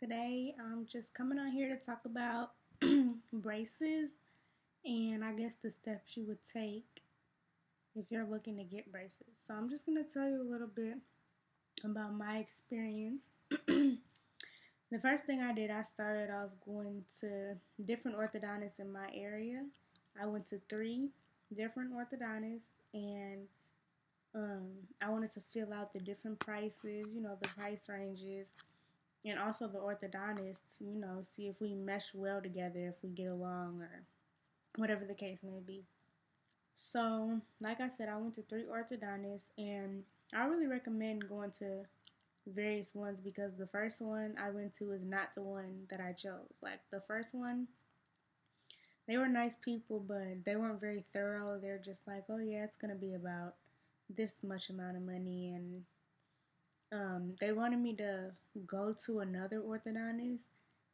Today, I'm just coming on here to talk about braces and I guess the steps you would take if you're looking to get braces. So, I'm just going to tell you a little bit about my experience. The first thing I did, I started off going to different orthodontists in my area. I went to three different orthodontists and um, I wanted to fill out the different prices, the price ranges, and also the orthodontist, see if we mesh well together, if we get along, or whatever the case may be. So, like I said, I went to three orthodontists, and I really recommend going to various ones because the first one I went to is not the one that I chose. Like, the first one, they were nice people, but they weren't very thorough. They're just like, oh, yeah, it's going to be about this much amount of money, and they wanted me to go to another orthodontist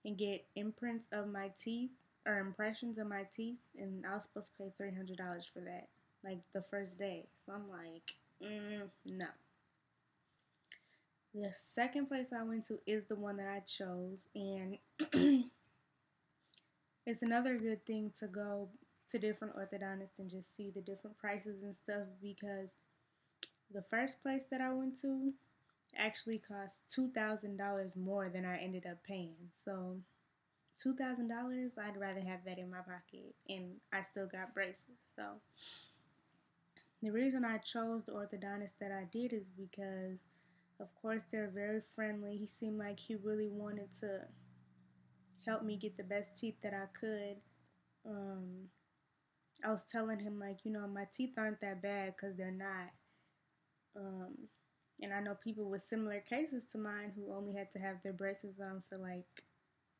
and get imprints of my teeth or impressions of my teeth, and I was supposed to pay $300 for that, like the first day. So I'm like, no. The second place I went to is the one that I chose, and it's another good thing to go to different orthodontists and just see the different prices and stuff because the first place that I went to actually cost $2,000 more than I ended up paying. So $2,000, I'd rather have that in my pocket, and I still got braces. So the reason I chose the orthodontist that I did is because, of course, they're very friendly. He seemed like he really wanted to help me get the best teeth that I could. Um, I was telling him like, my teeth aren't that bad because they're not. Um, and I know people with similar cases to mine who only had to have their braces on for like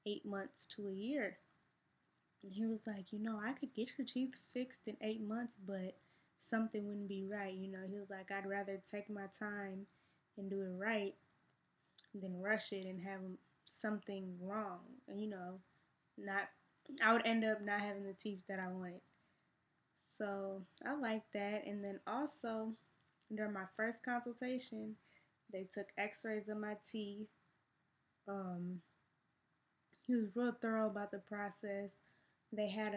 8 months to a year. And he was like, I could get your teeth fixed in 8 months, but something wouldn't be right. He was like, I'd rather take my time and do it right than rush it and have something wrong. And, not, I would end up not having the teeth that I wanted. So I like that. And then also, during my first consultation, they took x-rays of my teeth. Um, he was real thorough about the process. They had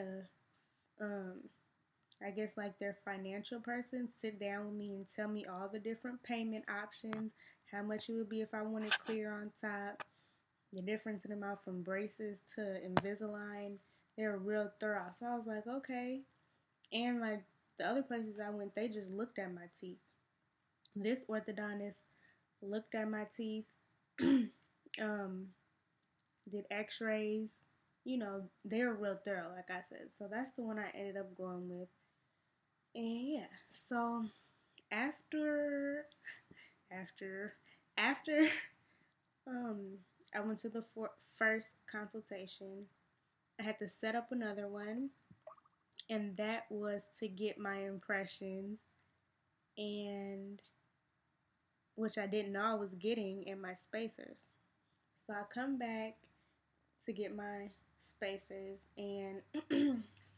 I guess like their financial person sit down with me and tell me all the different payment options, how much it would be if I wanted clear on top, the difference in amount from braces to Invisalign. They were real thorough. So I was like, okay. And like the other places I went, they just looked at my teeth. This orthodontist looked at my teeth, um, did x-rays. They were real thorough, like I said. So that's the one I ended up going with. And yeah, so after after after um I went to the first consultation, I had to set up another one, and that was to get my impressions, and which I didn't know I was getting, in my spacers. So I come back to get my spacers, and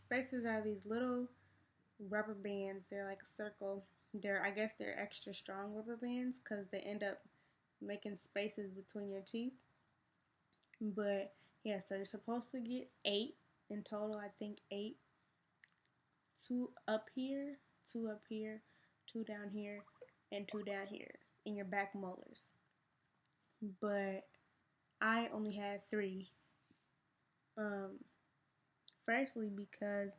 spacers are these little rubber bands. They're like a circle. I guess they're extra strong rubber bands because they end up making spaces between your teeth. But yeah, so you're supposed to get 8 in total. I think 8. 2 up here, 2 down here, and 2 down here in your back molars. But I only had 3. Um, Firstly, because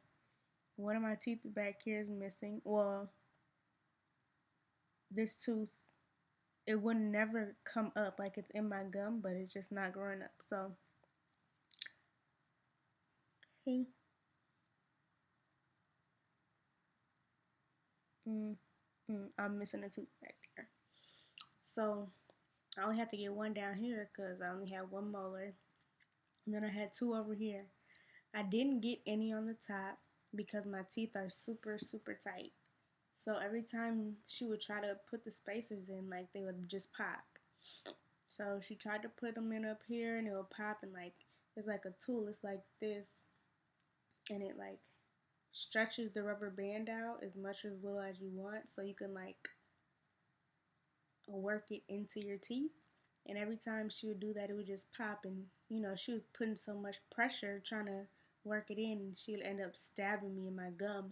one of my teeth back here is missing. Well, this tooth, it would never come up, like it's in my gum, but it's just not growing up. So, I'm missing a tooth back there. So I only had to get 1 down here because I only had 1 molar. And then I had 2 over here. I didn't get any on the top because my teeth are super, super tight. So every time she would try to put the spacers in, like they would just pop. So she tried to put them in up here and it would pop, and like it's like a tool. It's like this, and it like stretches the rubber band out as much or as little as you want, so you can like work it into your teeth. And every time she would do that, it would just pop. And, she was putting so much pressure trying to work it in, and she'd end up stabbing me in my gum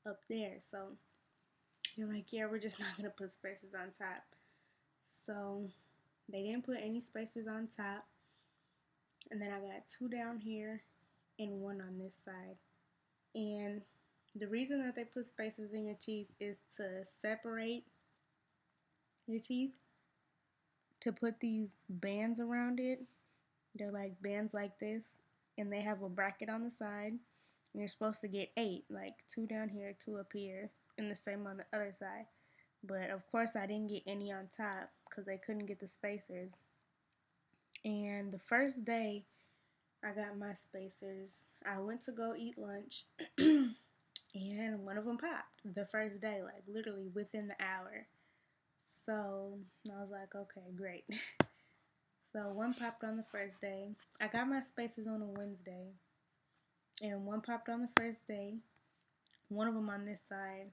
up there. So you're like, yeah, we're just not going to put spacers on top. So they didn't put any spacers on top. And then I got 2 down here and 1 on this side. And the reason that they put spacers in your teeth is to separate your teeth, to put these bands around it. They're like bands like this, and they have a bracket on the side. And you're supposed to get 8, like 2 down here, 2 up here, and the same on the other side. But of course, I didn't get any on top because they couldn't get the spacers. And the first day I got my spacers, I went to go eat lunch, and one of them popped the first day, like literally within the hour. So I was like, okay, great. So one popped on the first day. I got my spacers on a Wednesday, and one popped on the first day. One of them on this side,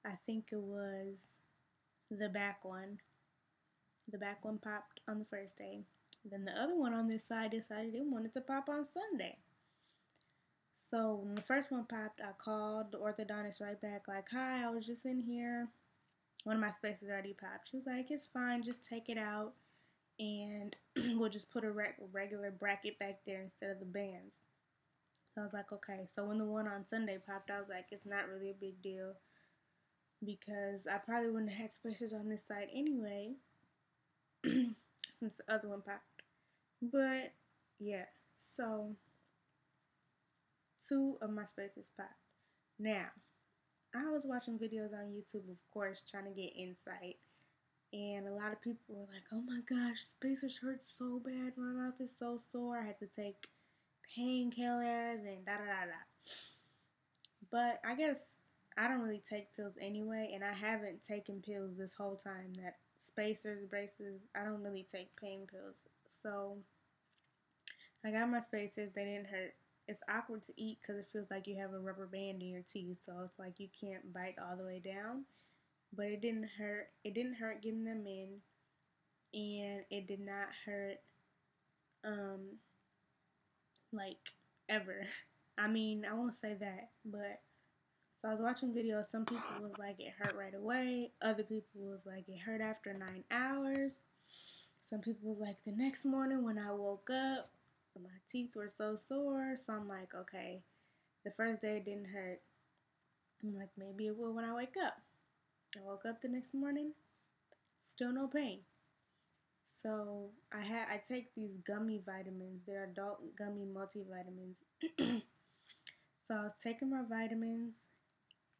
I think it was the back one. The back one popped on the first day. Then the other one on this side decided it wanted to pop on Sunday. So when the first one popped, I called the orthodontist right back, like, hi, I was just in here. One of my spacers already popped. She was like, it's fine, just take it out, and we'll just put a regular bracket back there instead of the bands. So I was like, okay. So when the one on Sunday popped, I was like, it's not really a big deal because I probably wouldn't have had spacers on this side anyway since the other one popped. But yeah, so 2 of my spacers popped. Now, I was watching videos on YouTube, of course, trying to get insight. And a lot of people were like, oh my gosh, spacers hurt so bad. My mouth is so sore. I had to take painkillers and da da da da. But I guess I don't really take pills anyway. And I haven't taken pills this whole time. That spacers, braces, I don't really take pain pills. So I got my spacers. They didn't hurt. It's awkward to eat because it feels like you have a rubber band in your teeth. So it's like you can't bite all the way down. But it didn't hurt. It didn't hurt getting them in. And it did not hurt, like, ever. I mean, I won't say that, but so I was watching videos. Some people was like it hurt right away. Other people was like it hurt after 9 hours. Some people was like the next morning when I woke up, my teeth were so sore. So I'm like, okay, the first day it didn't hurt. I'm like, maybe it will when I wake up. I woke up the next morning, still no pain. So I take these gummy vitamins. They're adult gummy multivitamins. So I was taking my vitamins,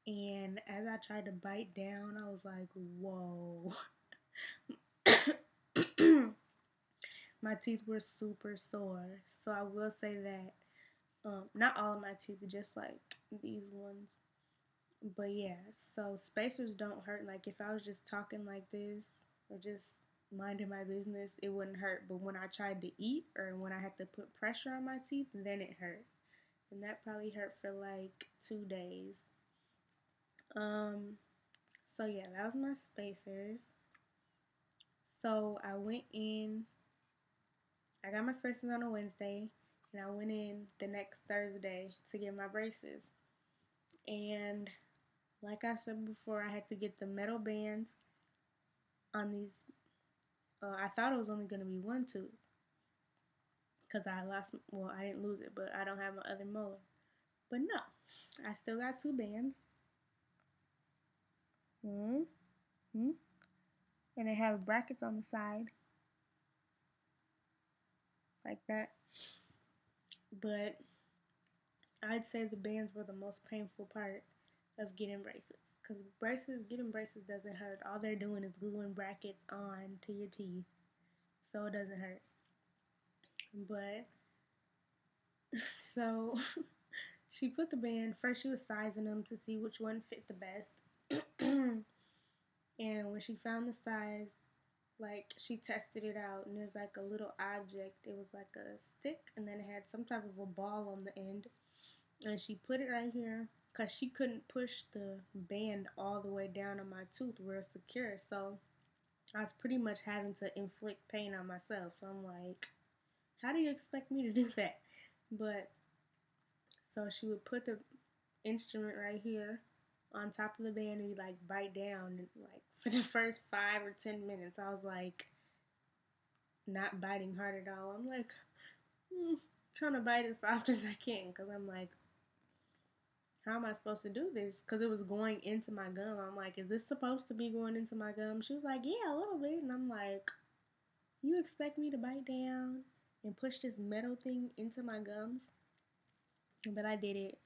and as I tried to bite down, I was like, whoa. My teeth were super sore. So I will say that not all of my teeth, just like these ones. But yeah, so spacers don't hurt. Like if I was just talking like this or just minding my business, it wouldn't hurt. But when I tried to eat or when I had to put pressure on my teeth, then it hurt. And that probably hurt for like 2 days. So yeah, that was my spacers. So I went in, I got my spacers on a Wednesday, and I went in the next Thursday to get my braces. And like I said before, I had to get the metal bands on these. I thought it was only going to be 1 tooth because I didn't lose it, but I don't have my other molar. But no, I still got 2 bands. Mm-hmm. And they have brackets on the side, like that. But I'd say the bands were the most painful part of getting braces. Because getting braces doesn't hurt. All they're doing is gluing brackets on to your teeth. So it doesn't hurt. But, so, she put the band, first she was sizing them to see which one fit the best. And when she found the size, like, she tested it out, and there's like a little object. It was like a stick, and then it had some type of a ball on the end. And she put it right here because she couldn't push the band all the way down on my tooth real secure. So I was pretty much having to inflict pain on myself. So I'm like, how do you expect me to do that? But so she would put the instrument right here on top of the band and we like bite down and like for the first 5 or 10 minutes I was like not biting hard at all. I'm like trying to bite as soft as I can because I'm like, how am I supposed to do this? Because it was going into my gum. I'm like, is this supposed to be going into my gum? She was like, yeah, a little bit. And I'm like, you expect me to bite down and push this metal thing into my gums? But I did it.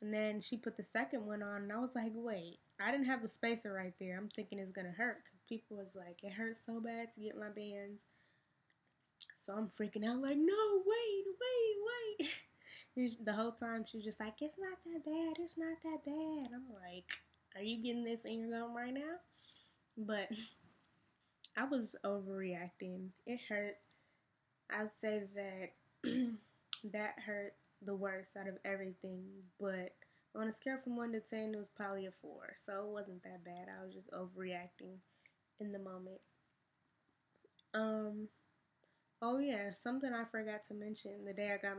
And then she put the second one on, and I was like, wait, I didn't have a spacer right there. I'm thinking it's gonna hurt. People was like, it hurts so bad to get my bands. So I'm freaking out, like, no, wait. The whole time she was just like, it's not that bad, it's not that bad. I'm like, are you getting this in your gum right now? But I was overreacting. It hurt. I'd say that that hurt the worst out of everything. But on a scale from 1 to 10, it was probably a 4. So it wasn't that bad. I was just overreacting in the moment. Um, oh yeah, something I forgot to mention the day I got